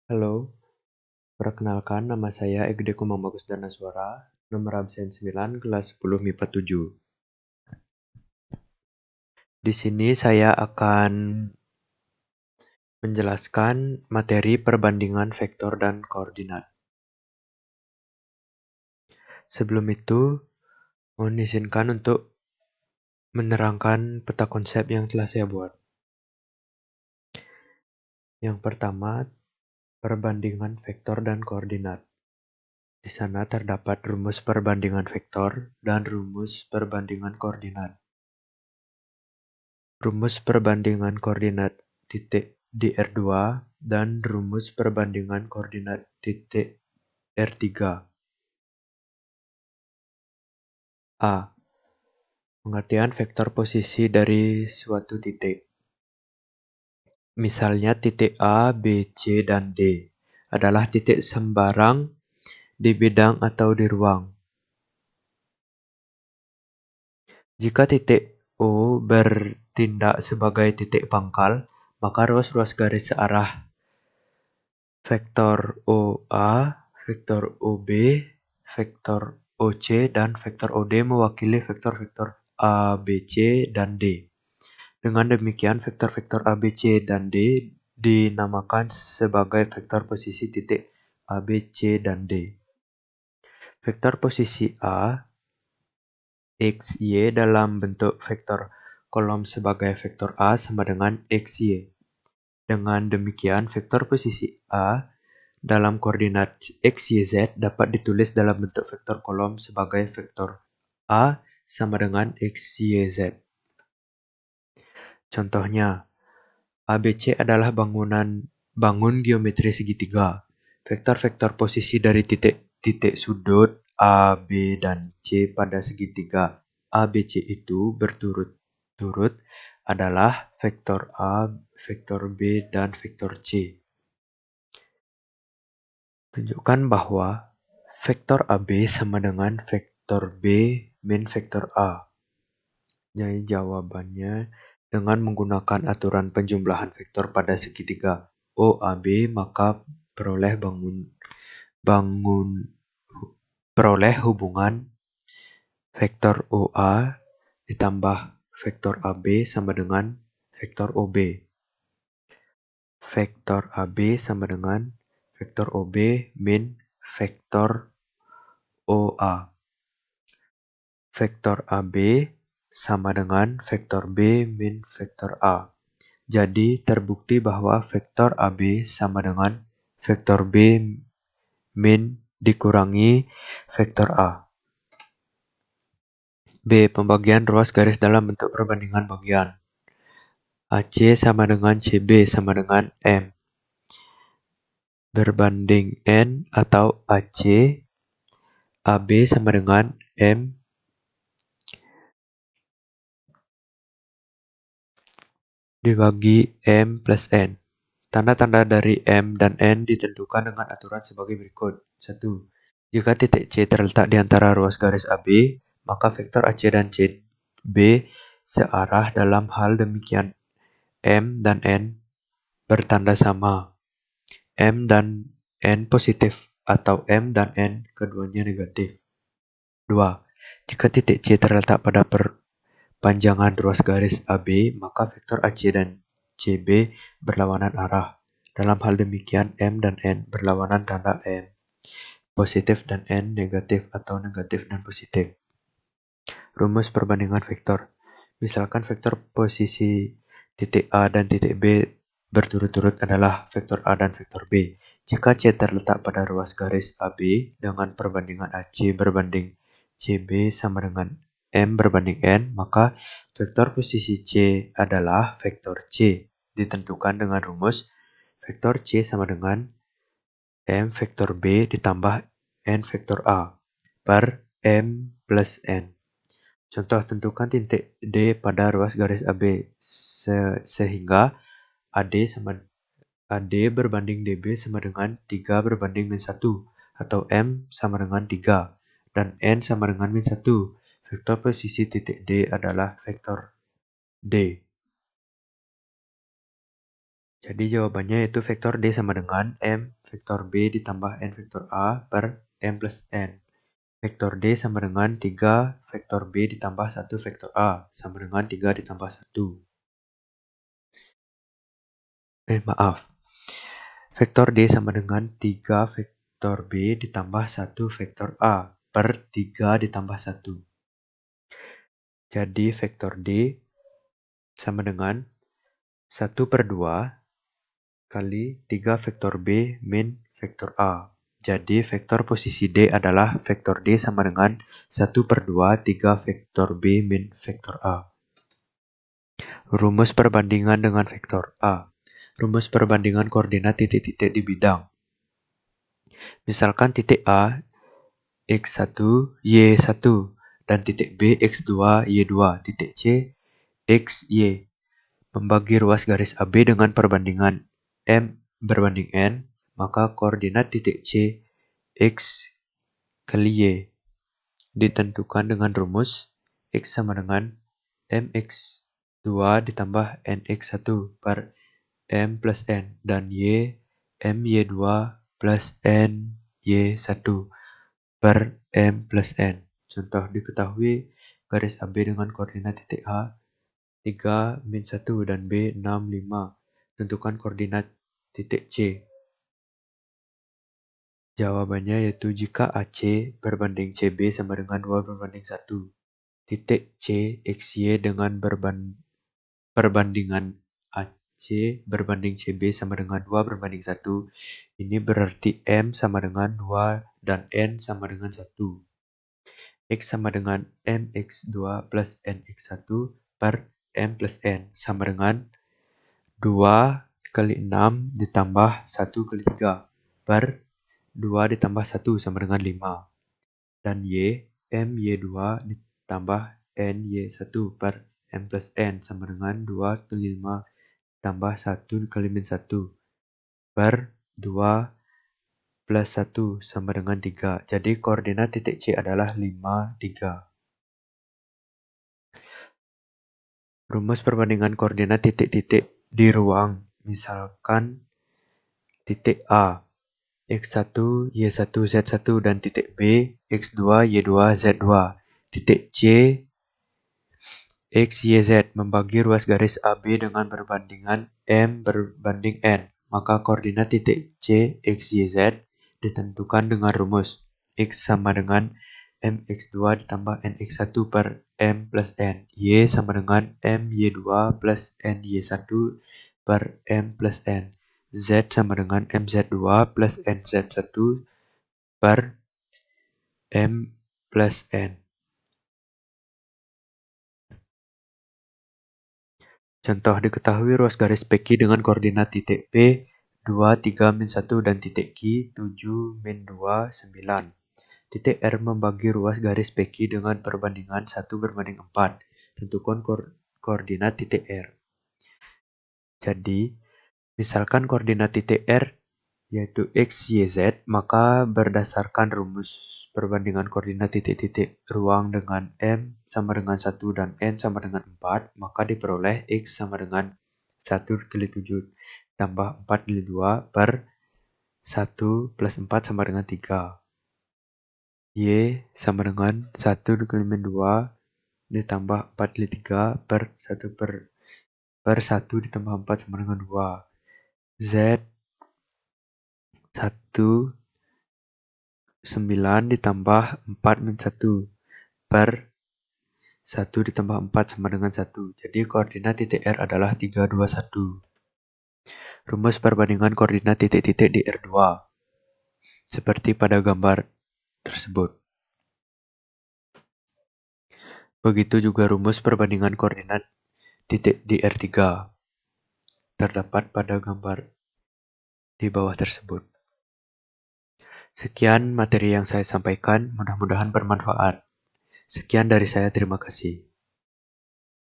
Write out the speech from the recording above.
Halo, perkenalkan nama saya Egede Kumang Bagus Danaswara, nomor absen 9, kelas 10 MIPA 7. Di sini saya akan menjelaskan materi perbandingan vektor dan koordinat. Sebelum itu, mohon izinkan untuk menerangkan peta konsep yang telah saya buat. Yang pertama, perbandingan vektor dan koordinat. Di sana terdapat rumus perbandingan vektor dan rumus perbandingan koordinat. Rumus perbandingan koordinat titik di R2 dan rumus perbandingan koordinat titik R3. A. Pengertian vektor posisi dari suatu titik. Misalnya titik A, B, C, dan D adalah titik sembarang di bidang atau di ruang. Jika titik O bertindak sebagai titik pangkal, maka ruas-ruas garis searah vektor OA, vektor OB, vektor OC, dan vektor OD mewakili vektor-vektor A, B, C, dan D. Dengan demikian, vektor-vektor A, B, C, dan D dinamakan sebagai vektor posisi titik A, B, C, dan D. Vektor posisi A, X, Y dalam bentuk vektor kolom sebagai vektor A sama dengan X, Y. Dengan demikian, vektor posisi A dalam koordinat X, Y, Z dapat ditulis dalam bentuk vektor kolom sebagai vektor A sama dengan X, Y, Z. Contohnya, ABC adalah bangun geometri segitiga. Vektor-vektor posisi dari titik-titik sudut A, B, dan C pada segitiga ABC itu berturut-turut adalah vektor A, vektor B, dan vektor C. Tunjukkan bahwa vektor AB sama dengan vektor B min vektor A. Jadi jawabannya dengan menggunakan aturan penjumlahan vektor pada segitiga OAB, maka peroleh hubungan vektor OA ditambah vektor AB sama dengan vektor OB. Vektor AB sama dengan vektor OB min vektor OA. Vektor AB sama dengan vektor B min vektor A. Jadi terbukti bahwa vektor AB sama dengan vektor B min dikurangi vektor A. B. Pembagian ruas garis dalam bentuk perbandingan bagian. AC sama dengan CB sama dengan M berbanding N atau AC. AB sama dengan M dibagi M plus N. Tanda-tanda dari M dan N ditentukan dengan aturan sebagai berikut. 1. Jika titik C terletak di antara ruas garis AB, maka vektor AC dan CB searah. Dalam hal demikian, M dan N bertanda sama. M dan N positif atau M dan N keduanya negatif. 2. Jika titik C terletak pada perpanjangan ruas garis AB, maka vektor AC dan CB berlawanan arah. Dalam hal demikian, M dan N berlawanan tanda M positif dan N negatif atau negatif dan positif. Rumus perbandingan vektor. Misalkan vektor posisi titik A dan titik B berturut-turut adalah vektor A dan vektor B. Jika C terletak pada ruas garis AB dengan perbandingan AC berbanding CB sama dengan M berbanding N, maka vektor posisi C adalah vektor C. Ditentukan dengan rumus vektor C sama dengan M vektor B ditambah N vektor A per M plus N. Contoh, tentukan titik D pada ruas garis AB sehingga AD berbanding DB sama dengan 3 berbanding min 1 atau M sama dengan 3 dan N sama dengan min 1. Vektor posisi titik D adalah vektor D. Jadi jawabannya yaitu vektor D sama dengan M vektor B ditambah N vektor A per M plus N. Vektor D sama dengan 3 vektor B ditambah 1 vektor A sama dengan 3 ditambah 1. Vektor D sama dengan 3 vektor B ditambah 1 vektor A per 3 ditambah 1. Jadi vektor D sama dengan 1 per 2 kali 3 vektor B min vektor A. Jadi vektor posisi D adalah vektor D sama dengan 1 per 2 3 vektor B min vektor A. Rumus perbandingan dengan vektor A. Rumus perbandingan koordinat titik-titik di bidang. Misalkan titik A, X1, Y1, dan titik B, X2, Y2, titik C, X, Y. Membagi ruas garis AB dengan perbandingan M berbanding N, maka koordinat titik C, X kali Y ditentukan dengan rumus X sama dengan MX2 ditambah NX1 per M plus N dan Y MY2 plus NY1 per M plus N. Contoh diketahui garis AB dengan koordinat titik A 3, min 1 dan B 6, 5. Tentukan koordinat titik C. Jawabannya yaitu jika AC berbanding CB sama dengan 2 berbanding 1. Titik C, XY dengan perbandingan AC berbanding CB sama dengan 2 berbanding 1. Ini berarti M sama dengan 2 dan N sama dengan 1. X sama dengan MX2 plus NX1 per M plus N sama dengan 2 kali 6 ditambah 1 kali 3 per 2 ditambah 1 sama dengan 5. Dan Y, MY2 ditambah NY1 per M plus N sama dengan 2 kali 5 tambah 1 kali min 1 per 2 plus 1 sama dengan 3. Jadi koordinat titik C adalah 5, 3. Rumus perbandingan koordinat titik-titik di ruang. Misalkan titik A, X1, Y1, Z1 dan titik B, X2, Y2, Z2. Titik C, X, Y, Z membagi ruas garis AB dengan perbandingan M berbanding N. Maka koordinat titik C, X, Y, Z ditentukan dengan rumus X sama dengan MX2 ditambah NX1 per M plus N. Y sama dengan MY2 plus NY1 per M plus N. Z sama dengan MZ2 plus NZ1 per M plus N. Contoh diketahui ruas garis PQ dengan koordinat titik P 2, 3, min 1 dan titik Q 7, min 2, 9. Titik R membagi ruas garis PQ dengan perbandingan 1 berbanding 4. Tentukan koordinat titik R. Jadi, misalkan koordinat titik R yaitu X, Y, Z, maka berdasarkan rumus perbandingan koordinat titik-titik ruang dengan M sama dengan 1 dan N sama dengan 4, maka diperoleh X sama dengan 1 kali 7 tambah 4 kali 2 per 1 plus 4 sama dengan 3. Y sama dengan 1 dikali min 2 ditambah 4 kali 3 per 1 per 1 ditambah 4 sama dengan 2. Z 1 9 ditambah 4 min 1 per 1 ditambah 4 sama dengan 1. Jadi koordinat titik R adalah 3, 2, 1. Rumus perbandingan koordinat titik-titik di R2. Seperti pada gambar tersebut. Begitu juga rumus perbandingan koordinat titik di R3. Terdapat pada gambar di bawah tersebut. Sekian materi yang saya sampaikan, mudah-mudahan bermanfaat. Sekian dari saya, terima kasih.